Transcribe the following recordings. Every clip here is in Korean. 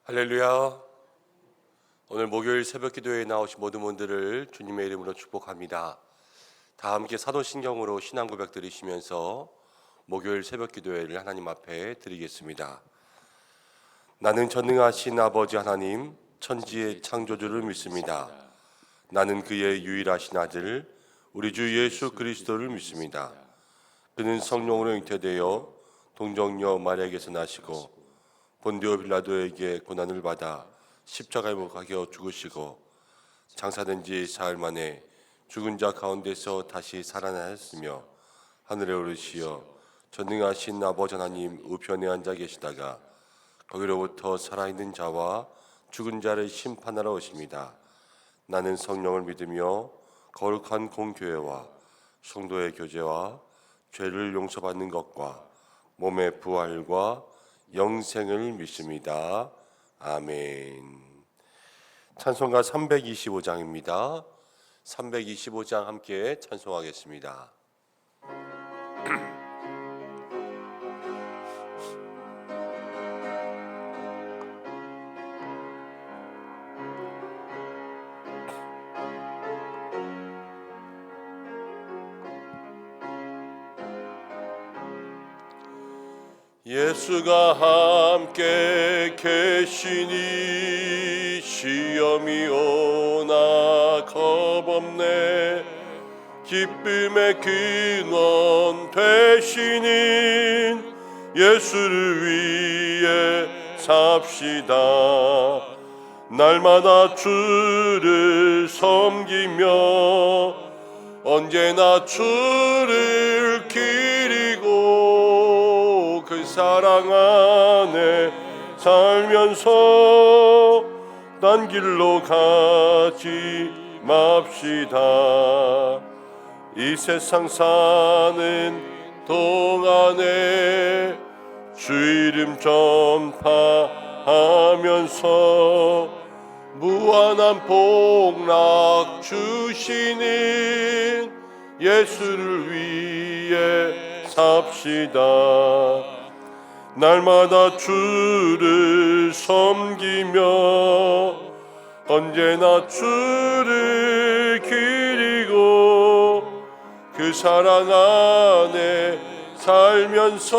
할렐루야. 오늘 목요일 새벽 기도회에 나오신 모든 분들을 주님의 이름으로 축복합니다. 다 함께 사도신경으로 신앙 고백 드리시면서 목요일 새벽 기도회를 하나님 앞에 드리겠습니다. 나는 전능하신 아버지 하나님, 천지의 창조주를 믿습니다. 나는 그의 유일하신 아들 우리 주 예수 그리스도를 믿습니다. 그는 성령으로 잉태되어 동정녀 마리아에게서 나시고 본디오 빌라도에게 고난을 받아 십자가에 못 박혀 죽으시고 장사된 지 사흘 만에 죽은 자 가운데서 다시 살아나셨으며 하늘에 오르시어 전능하신 아버지 하나님 우편에 앉아 계시다가 거기로부터 살아있는 자와 죽은 자를 심판하러 오십니다. 나는 성령을 믿으며 거룩한 공교회와 성도의 교제와 죄를 용서받는 것과 몸의 부활과 영생을 믿습니다. 아멘. 찬송가 325장입니다. 325장 함께 찬송하겠습니다. 예수가 함께 계시니 시험이 오나 겁없네. 기쁨의 근원 되시는 예수를 위해 삽시다. 날마다 주를 섬기며 언제나 주를 기리고 그 사랑 안에 살면서 딴 길로 가지 맙시다. 이 세상 사는 동안에 주 이름 전파하면서 무한한 복락 주시는 예수를 위해 삽시다. 날마다 주를 섬기며 언제나 주를 기리고 그 사랑 안에 살면서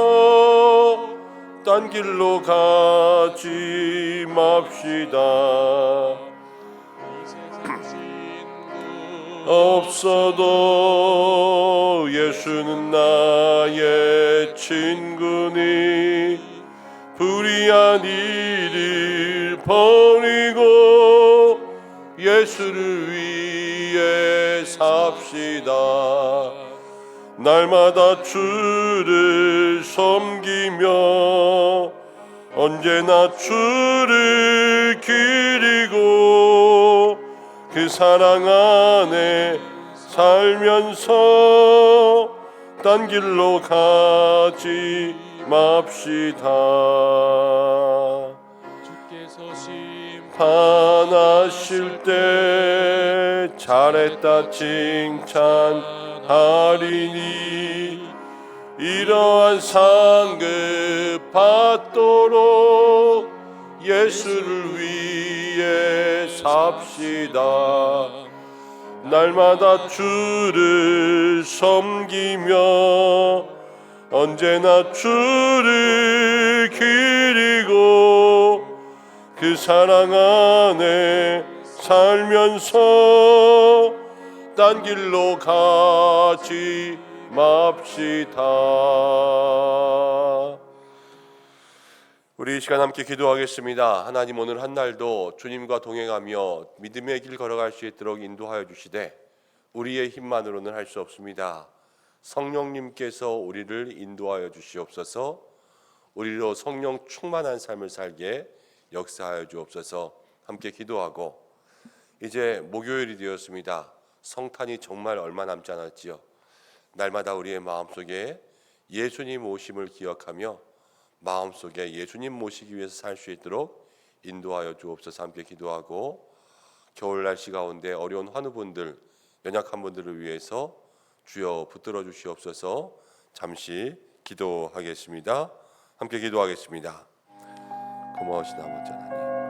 딴 길로 가지 맙시다. 없어도 예수는 나의 친구니 불의한 일을 버리고 예수를 위해 삽시다. 날마다 주를 섬기며 언제나 주를 기리고 그 사랑 안에 살면서 딴 길로 가지 맙시다. 주께서 심판하실 때 잘했다 칭찬하리니 이러한 상급 받도록 예수를 위해 삽시다. 날마다 주를 섬기며 언제나 주를 기리고 그 사랑 안에 살면서 딴 길로 가지 맙시다. 우리 이 시간 함께 기도하겠습니다. 하나님, 오늘 한 날도 주님과 동행하며 믿음의 길 걸어갈 수 있도록 인도하여 주시되 우리의 힘만으로는 할 수 없습니다. 성령님께서 우리를 인도하여 주시옵소서. 우리로 성령 충만한 삶을 살게 역사하여 주옵소서. 함께 기도하고, 이제 목요일이 되었습니다. 성탄이 정말 얼마 남지 않았지요. 날마다 우리의 마음속에 예수님 오심을 기억하며 마음속에 예수님 모시기 위해서 살 수 있도록 인도하여 주옵소서. 함께 기도하고, 겨울 날씨 가운데 어려운 환우분들, 연약한 분들을 위해서 주여 붙들어 주시옵소서. 잠시 기도하겠습니다. 함께 기도하겠습니다. 고마우신 아버지 하나님,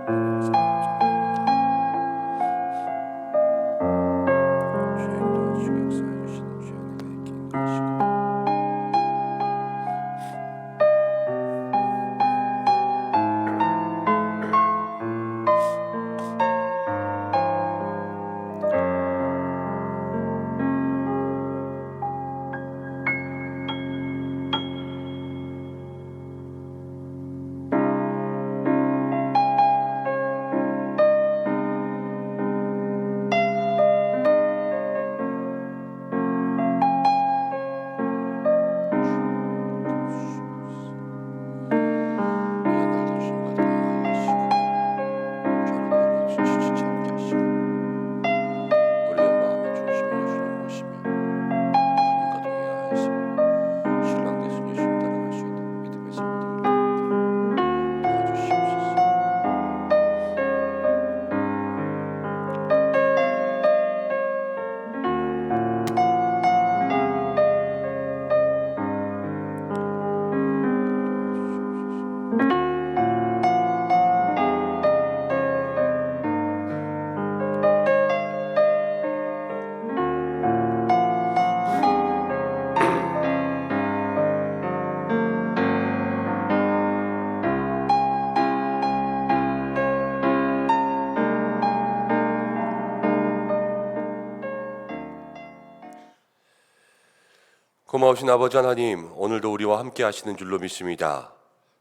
고마우신 아버지 하나님, 오늘도 우리와 함께 하시는 줄로 믿습니다.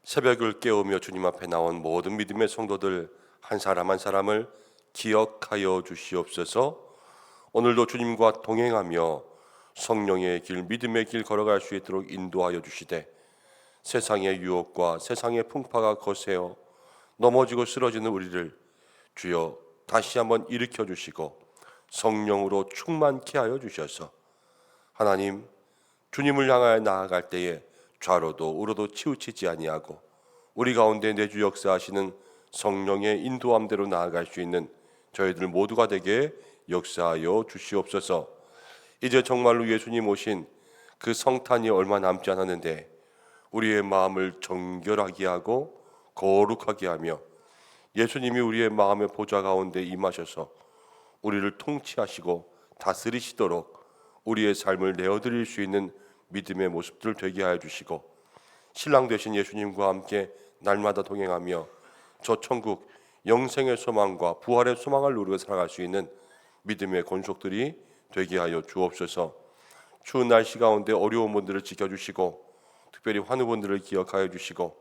새벽을 깨우며 주님 앞에 나온 모든 믿음의 성도들 한 사람 한 사람을 기억하여 주시옵소서. 오늘도 주님과 동행하며 성령의 길, 믿음의 길 걸어갈 수 있도록 인도하여 주시되, 세상의 유혹과 세상의 풍파가 거세어 넘어지고 쓰러지는 우리를 주여 다시 한번 일으켜 주시고 성령으로 충만케 하여 주셔서 하나님, 주님을 향하여 나아갈 때에 좌로도 우로도 치우치지 아니하고 우리 가운데 내주 역사하시는 성령의 인도함대로 나아갈 수 있는 저희들 모두가 되게 역사하여 주시옵소서. 이제 정말로 예수님 오신 그 성탄이 얼마 남지 않았는데 우리의 마음을 정결하게 하고 거룩하게 하며 예수님이 우리의 마음의 보좌 가운데 임하셔서 우리를 통치하시고 다스리시도록 우리의 삶을 내어드릴 수 있는 믿음의 모습들 되게 하여 주시고, 신랑 되신 예수님과 함께 날마다 동행하며 저 천국 영생의 소망과 부활의 소망을 누리고 살아갈 수 있는 믿음의 권속들이 되게 하여 주옵소서. 추운 날씨 가운데 어려운 분들을 지켜주시고 특별히 환우분들을 기억하여 주시고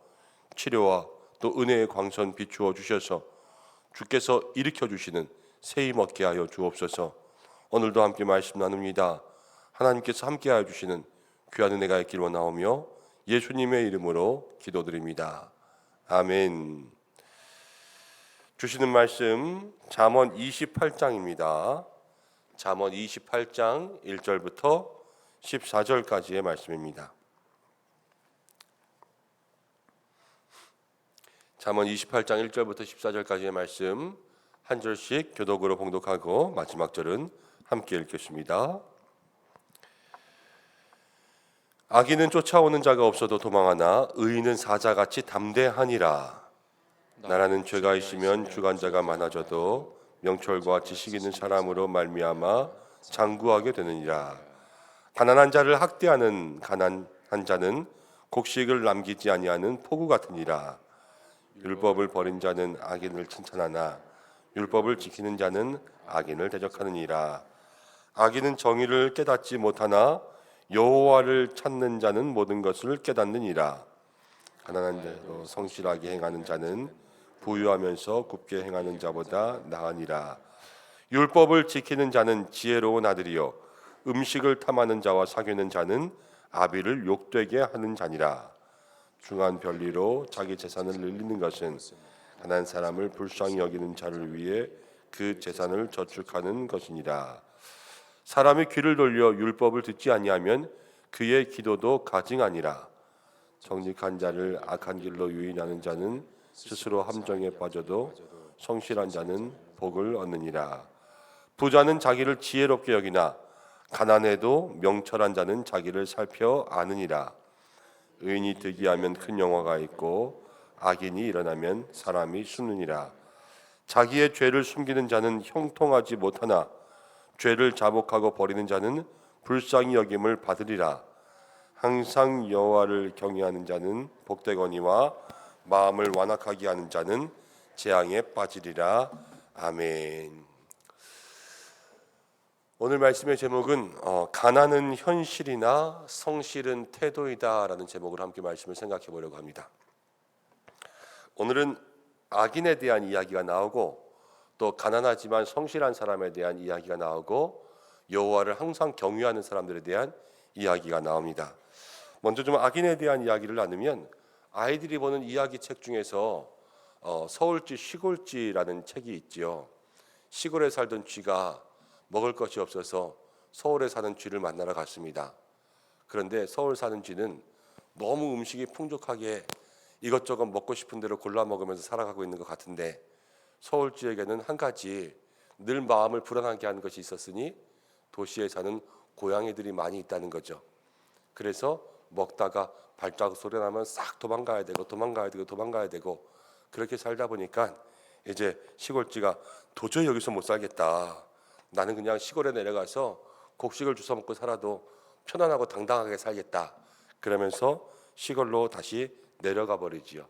치료와 또 은혜의 광선 비추어 주셔서 주께서 일으켜 주시는 새 힘 얻게 하여 주옵소서. 오늘도 함께 말씀 나눕니다. 하나님께서 함께 하여 주시는 귀한 은혜가 있기를 원하오며 예수님의 이름으로 기도드립니다. 아멘. 주시는 말씀 잠언 28장입니다. 잠언 28장 1절부터 14절까지의 말씀입니다. 잠언 28장 1절부터 14절까지의 말씀 한 절씩 교독으로 봉독하고 마지막 절은 함께 읽겠습니다. 악인은 쫓아오는 자가 없어도 도망하나 의인은 사자같이 담대하니라. 나라는 죄가 있으면 주관자가 많아져도 명철과 지식 있는 사람으로 말미암아 장구하게 되느니라. 가난한 자를 학대하는 가난한 자는 곡식을 남기지 아니하는 포구 같으니라. 율법을 버린 자는 악인을 칭찬하나 율법을 지키는 자는 악인을 대적하느니라. 악인은 정의를 깨닫지 못하나 여호와를 찾는 자는 모든 것을 깨닫느니라. 가난한 자로 성실하게 행하는 자는 부유하면서 굽게 행하는 자보다 나으니라. 율법을 지키는 자는 지혜로운 아들이요 음식을 탐하는 자와 사귀는 자는 아비를 욕되게 하는 자니라. 중한 별리로 자기 재산을 늘리는 것은 가난한 사람을 불쌍히 여기는 자를 위해 그 재산을 저축하는 것이니라. 사람이 귀를 돌려 율법을 듣지 아니하면 그의 기도도 가증하니라. 정직한 자를 악한 길로 유인하는 자는 스스로 함정에 빠져도 성실한 자는 복을 얻느니라. 부자는 자기를 지혜롭게 여기나 가난해도 명철한 자는 자기를 살펴 아느니라. 의인이 득이하면 큰 영화가 있고 악인이 일어나면 사람이 숨느니라. 자기의 죄를 숨기는 자는 형통하지 못하나 죄를 자복하고 버리는 자는 불쌍히 여김을 받으리라. 항상 여호와를 경외하는 자는 복되거니와 마음을 완악하게 하는 자는 재앙에 빠지리라. 아멘. 오늘 말씀의 제목은 가난은 현실이나 성실은 태도이다라는 제목으로 함께 말씀을 생각해 보려고 합니다. 오늘은 악인에 대한 이야기가 나오고 또 가난하지만 성실한 사람에 대한 이야기가 나오고 여호와를 항상 경외하는 사람들에 대한 이야기가 나옵니다. 먼저 좀 악인에 대한 이야기를 나누면 아이들이 보는 이야기 책 중에서 서울쥐 시골쥐라는 책이 있지요. 시골에 살던 쥐가 먹을 것이 없어서 서울에 사는 쥐를 만나러 갔습니다. 그런데 서울 사는 쥐는 너무 음식이 풍족하게 이것저것 먹고 싶은 대로 골라 먹으면서 살아가고 있는 것 같은데 서울쥐에게는 한 가지 늘 마음을 불안하게 하는 것이 있었으니 도시에 사는 고양이들이 많이 있다는 거죠. 그래서 먹다가 발자국 소리 나면 싹 도망가야 되고 그렇게 살다 보니까 이제 시골쥐가 도저히 여기서 못 살겠다. 나는 그냥 시골에 내려가서 곡식을 주워 먹고 살아도 편안하고 당당하게 살겠다. 그러면서 시골로 다시 내려가 버리지요.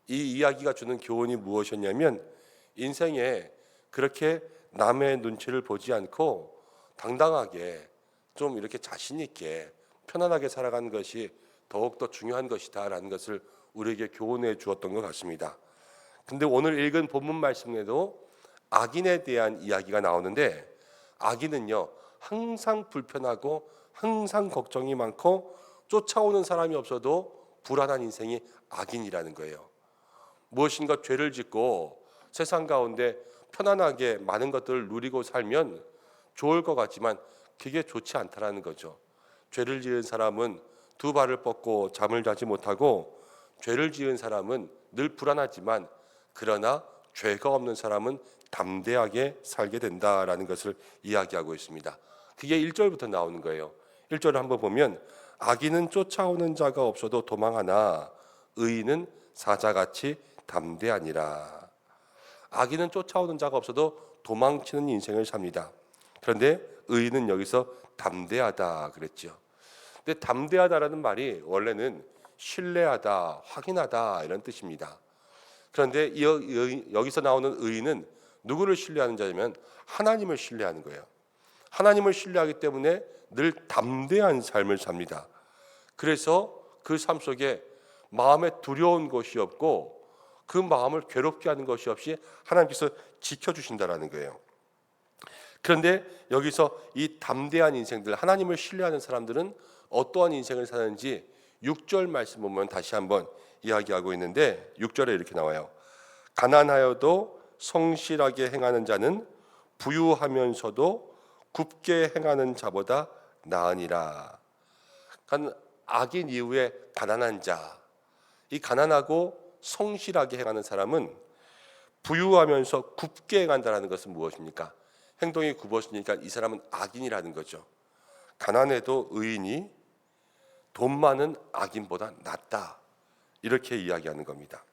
이 이야기가 주는 교훈이 무엇이었냐면 인생에 그렇게 남의 눈치를 보지 않고 당당하게 좀 이렇게 자신 있게 편안하게 살아가는 것이 더욱더 중요한 것이다라는 것을 우리에게 교훈해 주었던 것 같습니다. 근데 오늘 읽은 본문 말씀에도 악인에 대한 이야기가 나오는데 악인은요 항상 불편하고 항상 걱정이 많고 쫓아오는 사람이 없어도 불안한 인생이 악인이라는 거예요. 무엇인가 죄를 짓고 세상 가운데 편안하게 많은 것들을 누리고 살면 좋을 것 같지만 그게 좋지 않다라는 거죠. 죄를 지은 사람은 두 발을 뻗고 잠을 자지 못하고 죄를 지은 사람은 늘 불안하지만 그러나 죄가 없는 사람은 담대하게 살게 된다라는 것을 이야기하고 있습니다. 그게 1절부터 나오는 거예요. 1절을 한번 보면 악인은 쫓아오는 자가 없어도 도망하나 의인은 사자같이 담대하니라. 악인은 쫓아오는 자가 없어도 도망치는 인생을 삽니다. 그런데 의인은 여기서 담대하다 그랬죠. 근데 담대하다라는 말이 원래는 신뢰하다, 확인하다 이런 뜻입니다. 그런데 여기서 나오는 의인은 누구를 신뢰하는 자냐면 하나님을 신뢰하는 거예요. 하나님을 신뢰하기 때문에 늘 담대한 삶을 삽니다. 그래서 그 삶 속에 마음에 두려운 것이 없고 그 마음을 괴롭게 하는 것이 없이 하나님께서 지켜주신다라는 거예요. 그런데 여기서 이 담대한 인생들, 하나님을 신뢰하는 사람들은 어떠한 인생을 사는지 6절 말씀 보면 다시 한번 이야기하고 있는데 6절에 이렇게 나와요. 가난하여도 성실하게 행하는 자는 부유하면서도 굽게 행하는 자보다 나으니라. 악인 이후에 가난한 자, 이 가난하고 성실하게 행하는 사람은 부유하면서 굽게 행한다는 것은 무엇입니까? 행동이 굽어지니까 이 사람은 악인이라는 거죠. 가난해도 의인이 돈 많은 악인보다 낫다. 이렇게 이야기하는 겁니다.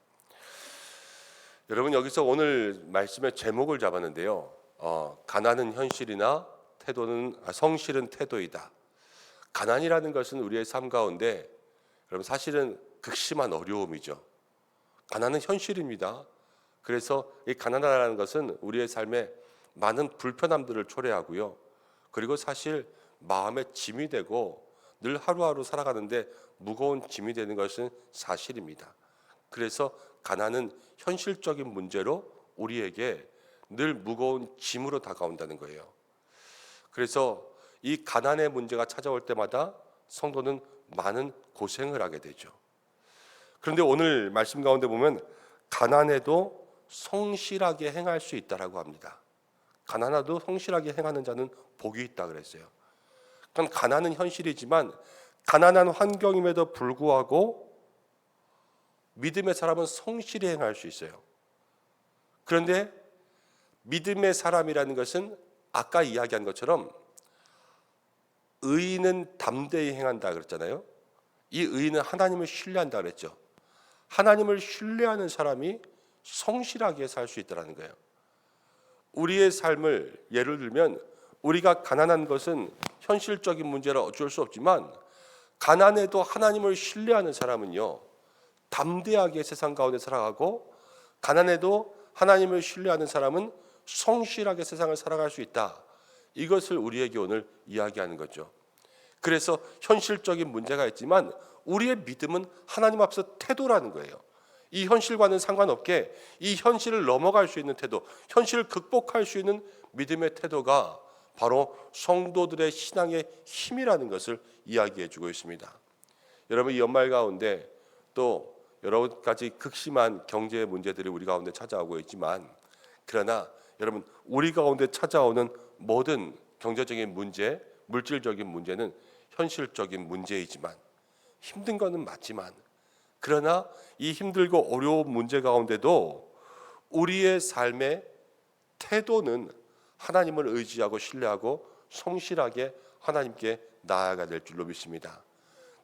여러분 여기서 오늘 말씀의 제목을 잡았는데요. 가난은 현실이나 성실은 태도이다. 가난이라는 것은 우리의 삶 가운데 여러분 사실은 극심한 어려움이죠. 가난은 현실입니다. 그래서 이 가난하다는 것은 우리의 삶에 많은 불편함들을 초래하고요. 그리고 사실 마음에 짐이 되고 늘 하루하루 살아가는데 무거운 짐이 되는 것은 사실입니다. 그래서 가난은 현실적인 문제로 우리에게 늘 무거운 짐으로 다가온다는 거예요. 그래서 이 가난의 문제가 찾아올 때마다 성도는 많은 고생을 하게 되죠. 그런데 오늘 말씀 가운데 보면 가난해도 성실하게 행할 수 있다라고 합니다. 가난해도 성실하게 행하는 자는 복이 있다 그랬어요. 그러니까 가난은 현실이지만 가난한 환경임에도 불구하고 믿음의 사람은 성실히 행할 수 있어요. 그런데 믿음의 사람이라는 것은 아까 이야기한 것처럼 의인은 담대히 행한다 그랬잖아요. 이 의인은 하나님을 신뢰한다 그랬죠. 하나님을 신뢰하는 사람이 성실하게 살 수 있다는 거예요. 우리의 삶을 예를 들면 우리가 가난한 것은 현실적인 문제라 어쩔 수 없지만 가난해도 하나님을 신뢰하는 사람은요 담대하게 세상 가운데 살아가고 가난해도 하나님을 신뢰하는 사람은 성실하게 세상을 살아갈 수 있다. 이것을 우리에게 오늘 이야기하는 거죠. 그래서 현실적인 문제가 있지만 우리의 믿음은 하나님 앞에서 태도라는 거예요. 이 현실과는 상관없게 이 현실을 넘어갈 수 있는 태도, 현실을 극복할 수 있는 믿음의 태도가 바로 성도들의 신앙의 힘이라는 것을 이야기해 주고 있습니다. 여러분, 이 연말 가운데 또 여러 가지 극심한 경제 문제들이 우리 가운데 찾아오고 있지만, 그러나 여러분, 우리 가운데 찾아오는 모든 경제적인 문제, 물질적인 문제는 현실적인 문제이지만, 힘든 것은 맞지만, 그러나 이 힘들고 어려운 문제 가운데도 우리의 삶의 태도는 하나님을 의지하고 신뢰하고 성실하게 하나님께 나아가야 될 줄로 믿습니다.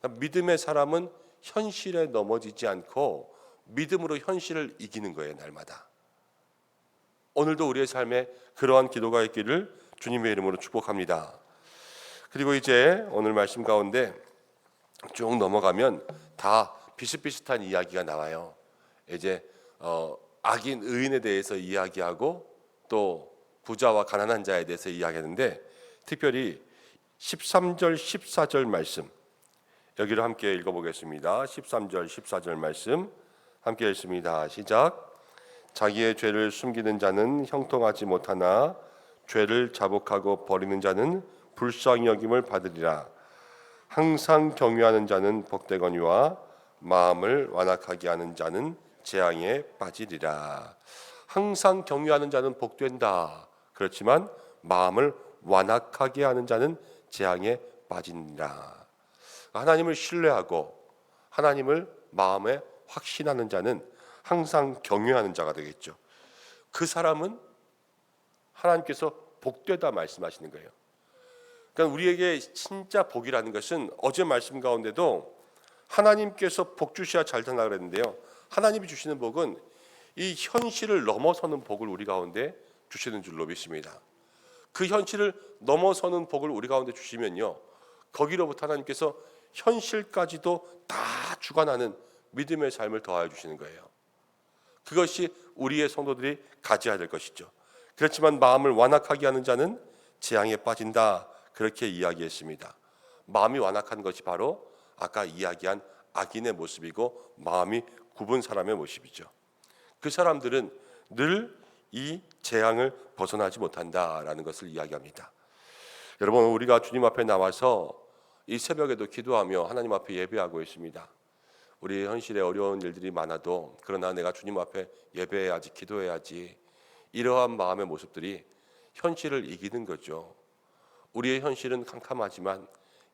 믿음의 사람은 현실에 넘어지지 않고 믿음으로 현실을 이기는 거예요, 날마다. 오늘도 우리의 삶에 그러한 기도가 있기를 주님의 이름으로 축복합니다. 그리고 이제 오늘 말씀 가운데 쭉 넘어가면 다 비슷비슷한 이야기가 나와요. 이제 악인 의인에 대해서 이야기하고 또 부자와 가난한 자에 대해서 이야기하는데, 특별히 13절 14절 말씀 여기를 함께 읽어보겠습니다. 13절 14절 말씀 함께 읽습니다. 시작. 자기의 죄를 숨기는 자는 형통하지 못하나 죄를 자복하고 버리는 자는 불쌍히 여김을 받으리라. 항상 경유하는 자는 복되거니와 마음을 완악하게 하는 자는 재앙에 빠지리라. 항상 경유하는 자는 복된다. 그렇지만 마음을 완악하게 하는 자는 재앙에 빠지니라. 하나님을 신뢰하고 하나님을 마음에 확신하는 자는 항상 경외하는 자가 되겠죠. 그 사람은 하나님께서 복되다 말씀하시는 거예요. 그러니까 우리에게 진짜 복이라는 것은 어제 말씀 가운데도 하나님께서 복 주셔야 잘 되나 그랬는데요. 하나님이 주시는 복은 이 현실을 넘어서는 복을 우리 가운데 주시는 줄로 믿습니다. 그 현실을 넘어서는 복을 우리 가운데 주시면요, 거기로부터 하나님께서 현실까지도 다 주관하는 믿음의 삶을 더하여 주시는 거예요. 그것이 우리의 성도들이 가져야 될 것이죠. 그렇지만 마음을 완악하게 하는 자는 재앙에 빠진다, 그렇게 이야기했습니다. 마음이 완악한 것이 바로 아까 이야기한 악인의 모습이고 마음이 굽은 사람의 모습이죠. 그 사람들은 늘 이 재앙을 벗어나지 못한다라는 것을 이야기합니다. 여러분, 우리가 주님 앞에 나와서 이 새벽에도 기도하며 하나님 앞에 예배하고 있습니다. 우리 현실에 어려운 일들이 많아도 그러나 내가 주님 앞에 예배해야지, 기도해야지, 이러한 마음의 모습들이 현실을 이기는 거죠. 우리의 현실은 캄캄하지만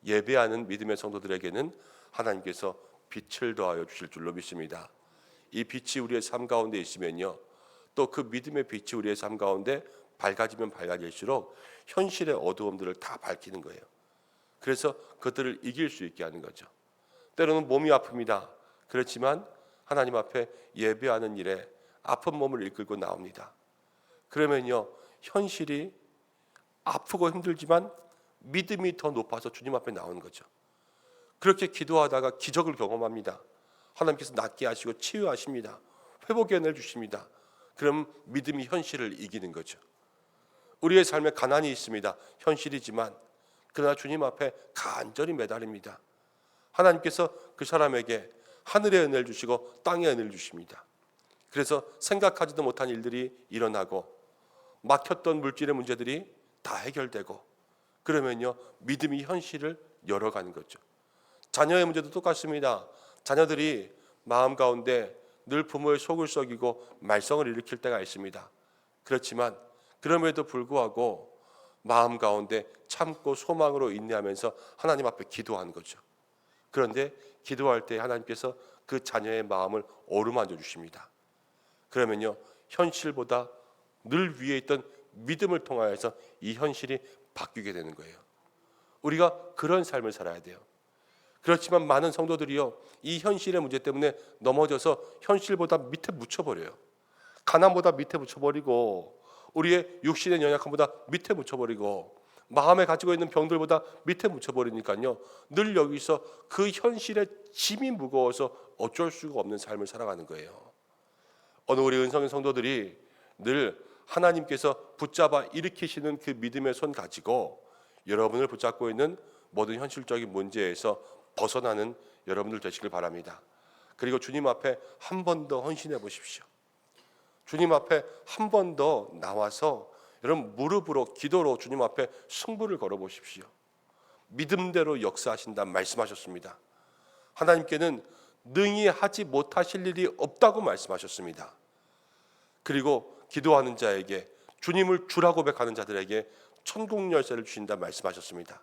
예배하는 믿음의 성도들에게는 하나님께서 빛을 더하여 주실 줄로 믿습니다. 이 빛이 우리의 삶 가운데 있으면요, 또 그 믿음의 빛이 우리의 삶 가운데 밝아지면 밝아질수록 현실의 어두움들을 다 밝히는 거예요. 그래서 그들을 이길 수 있게 하는 거죠. 때로는 몸이 아픕니다. 그렇지만 하나님 앞에 예배하는 일에 아픈 몸을 이끌고 나옵니다. 그러면요, 현실이 아프고 힘들지만 믿음이 더 높아서 주님 앞에 나오는 거죠. 그렇게 기도하다가 기적을 경험합니다. 하나님께서 낫게 하시고 치유하십니다. 회복의 은혜를 주십니다. 그럼 믿음이 현실을 이기는 거죠. 우리의 삶에 가난이 있습니다. 현실이지만 그러나 주님 앞에 간절히 매달립니다. 하나님께서 그 사람에게 하늘의 은혜를 주시고 땅의 은혜를 주십니다. 그래서 생각하지도 못한 일들이 일어나고 막혔던 물질의 문제들이 다 해결되고, 그러면요, 믿음이 현실을 열어가는 거죠. 자녀의 문제도 똑같습니다. 자녀들이 마음 가운데 늘 부모의 속을 썩이고 말썽을 일으킬 때가 있습니다. 그렇지만 그럼에도 불구하고 마음 가운데 참고 소망으로 인내하면서 하나님 앞에 기도하는 거죠. 그런데 기도할 때 하나님께서 그 자녀의 마음을 어루만져 주십니다. 그러면요, 현실보다 늘 위에 있던 믿음을 통하여서 이 현실이 바뀌게 되는 거예요. 우리가 그런 삶을 살아야 돼요. 그렇지만 많은 성도들이요, 이 현실의 문제 때문에 넘어져서 현실보다 밑에 묻혀버려요. 가난보다 밑에 묻혀버리고 우리의 육신의 연약함보다 밑에 묻혀버리고 마음에 가지고 있는 병들보다 밑에 묻혀버리니까요. 늘 여기서 그 현실의 짐이 무거워서 어쩔 수가 없는 삶을 살아가는 거예요. 어느 우리 은성의 성도들이 늘 하나님께서 붙잡아 일으키시는 그 믿음의 손 가지고 여러분을 붙잡고 있는 모든 현실적인 문제에서 벗어나는 여러분들 되시길 바랍니다. 그리고 주님 앞에 한 번 더 헌신해 보십시오. 주님 앞에 한 번 더 나와서 여러분 무릎으로 기도로 주님 앞에 승부를 걸어 보십시오. 믿음대로 역사하신다 말씀하셨습니다. 하나님께는 능히 하지 못하실 일이 없다고 말씀하셨습니다. 그리고 기도하는 자에게 주님을 주라 고백하는 자들에게 천국 열쇠를 주신다 말씀하셨습니다.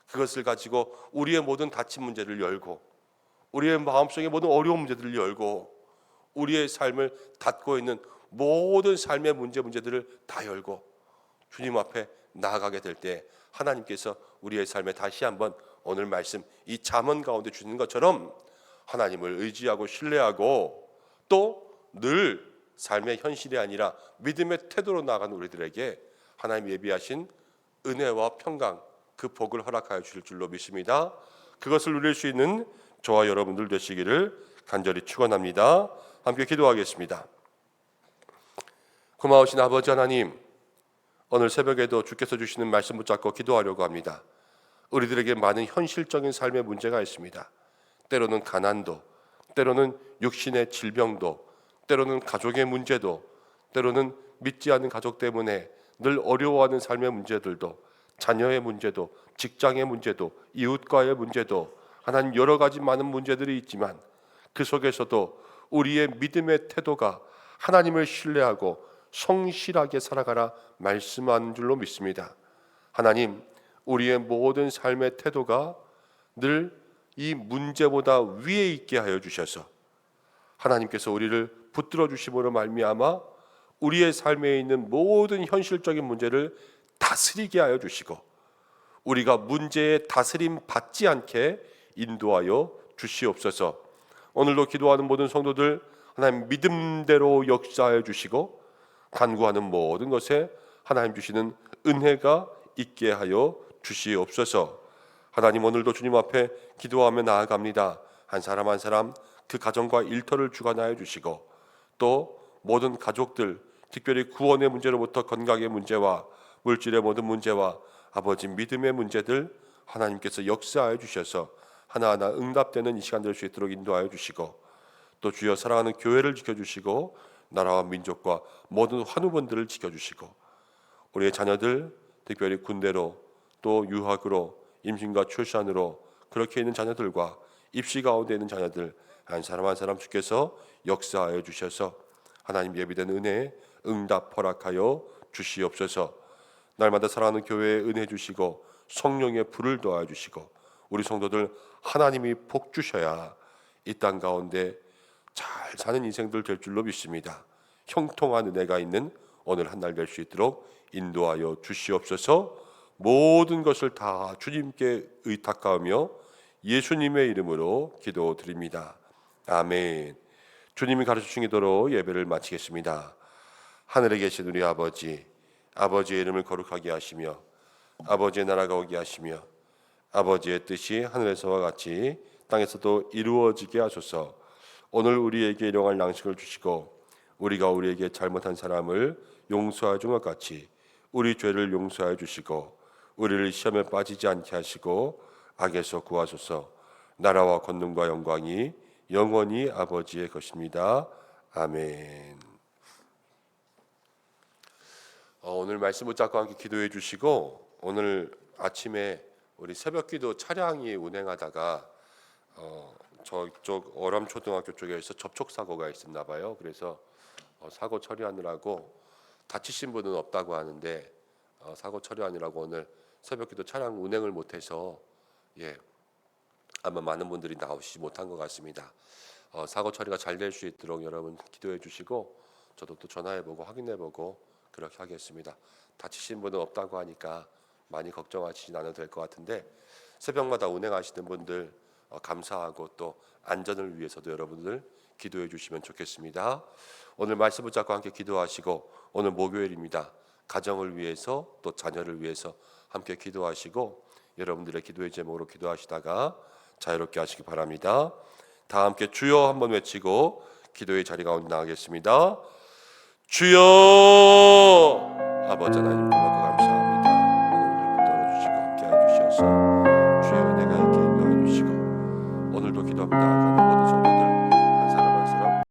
그것을 가지고 우리의 모든 닫힌 문제를 열고 우리의 마음속의 모든 어려운 문제들을 열고 우리의 삶을 닫고 있는 모든 삶의 문제들을 다 열고 주님 앞에 나아가게 될 때 하나님께서 우리의 삶에 다시 한번 오늘 말씀 이 잠언 가운데 주는 것처럼 하나님을 의지하고 신뢰하고 또 늘 삶의 현실이 아니라 믿음의 태도로 나아가는 우리들에게 하나님 예비하신 은혜와 평강 그 복을 허락하여 주실 줄로 믿습니다. 그것을 누릴 수 있는 저와 여러분들 되시기를 간절히 축원합니다. 함께 기도하겠습니다. 고마우신 아버지 하나님, 오늘 새벽에도 주께서 주시는 말씀 붙잡고 기도하려고 합니다. 우리들에게 많은 현실적인 삶의 문제가 있습니다. 때로는 가난도, 때로는 육신의 질병도, 때로는 가족의 문제도, 때로는 믿지 않는 가족 때문에 늘 어려워하는 삶의 문제들도, 자녀의 문제도, 직장의 문제도, 이웃과의 문제도, 하나님 여러 가지 많은 문제들이 있지만 그 속에서도 우리의 믿음의 태도가 하나님을 신뢰하고 성실하게 살아가라 말씀하는 줄로 믿습니다. 하나님, 우리의 모든 삶의 태도가 늘 이 문제보다 위에 있게 하여 주셔서 하나님께서 우리를 붙들어 주심으로 말미암아 우리의 삶에 있는 모든 현실적인 문제를 다스리게 하여 주시고 우리가 문제에 다스림 받지 않게 인도하여 주시옵소서. 오늘도 기도하는 모든 성도들 하나님 믿음대로 역사하여 주시고 간구하는 모든 것에 하나님 주시는 은혜가 있게 하여 주시옵소서. 하나님 오늘도 주님 앞에 기도하며 나아갑니다. 한 사람 한 사람 그 가정과 일터를 주관하여 주시고 또 모든 가족들 특별히 구원의 문제로부터 건강의 문제와 물질의 모든 문제와 아버지 믿음의 문제들 하나님께서 역사하여 주셔서 하나하나 응답되는 이 시간 될 수 있도록 인도하여 주시고 또 주여 사랑하는 교회를 지켜주시고 나라와 민족과 모든 환우분들을 지켜주시고 우리의 자녀들 특별히 군대로 또 유학으로 임신과 출산으로 그렇게 있는 자녀들과 입시 가운데 있는 자녀들 한 사람 한 사람 주께서 역사하여 주셔서 하나님 예비된 은혜에 응답 허락하여 주시옵소서. 날마다 사랑하는 교회에 은혜 주시고 성령의 불을 도와 주시고 우리 성도들 하나님이 복 주셔야 이 땅 가운데 잘 사는 인생들 될 줄로 믿습니다. 형통한 은혜가 있는 오늘 한 날 될 수 있도록 인도하여 주시옵소서. 모든 것을 다 주님께 의탁하며 예수님의 이름으로 기도드립니다. 아멘. 주님이 가르쳐 주신 기도로 예배를 마치겠습니다. 하늘에 계신 우리 아버지, 아버지의 이름을 거룩하게 하시며 아버지의 나라가 오게 하시며 아버지의 뜻이 하늘에서와 같이 땅에서도 이루어지게 하소서. 오늘 우리에게 일용할 양식을 주시고 우리가 우리에게 잘못한 사람을 용서하여 준 것 같이 우리 죄를 용서하여 주시고 우리를 시험에 빠지지 않게 하시고 악에서 구하소서. 나라와 권능과 영광이 영원히 아버지의 것입니다. 아멘. 오늘 말씀 붙잡고 함께 기도해 주시고 오늘 아침에 우리 새벽기도 차량이 운행하다가 저쪽 어람초등학교 쪽에서 접촉사고가 있었나 봐요. 그래서 사고 처리하느라고 다치신 분은 없다고 하는데 사고 처리하느라고 오늘 새벽기도 차량 운행을 못해서 아마 많은 분들이 나오시지 못한 것 같습니다. 사고 처리가 잘 될 수 있도록 여러분 기도해 주시고 저도 또 전화해보고 확인해보고 그렇게 하겠습니다. 다치신 분은 없다고 하니까 많이 걱정하시지 않아도 될 것 같은데 새벽마다 운행하시는 분들 감사하고 또 안전을 위해서도 여러분들 기도해 주시면 좋겠습니다. 오늘 말씀 붙잡고 함께 기도하시고, 오늘 목요일입니다. 가정을 위해서 또 자녀를 위해서 함께 기도하시고, 여러분들의 기도의 제목으로 기도하시다가 자유롭게 하시기 바랍니다. 다 함께 주여 한번 외치고 기도의 자리 가운데 나가겠습니다. 주여. 아버지 하나님 고맙고 감사합니다.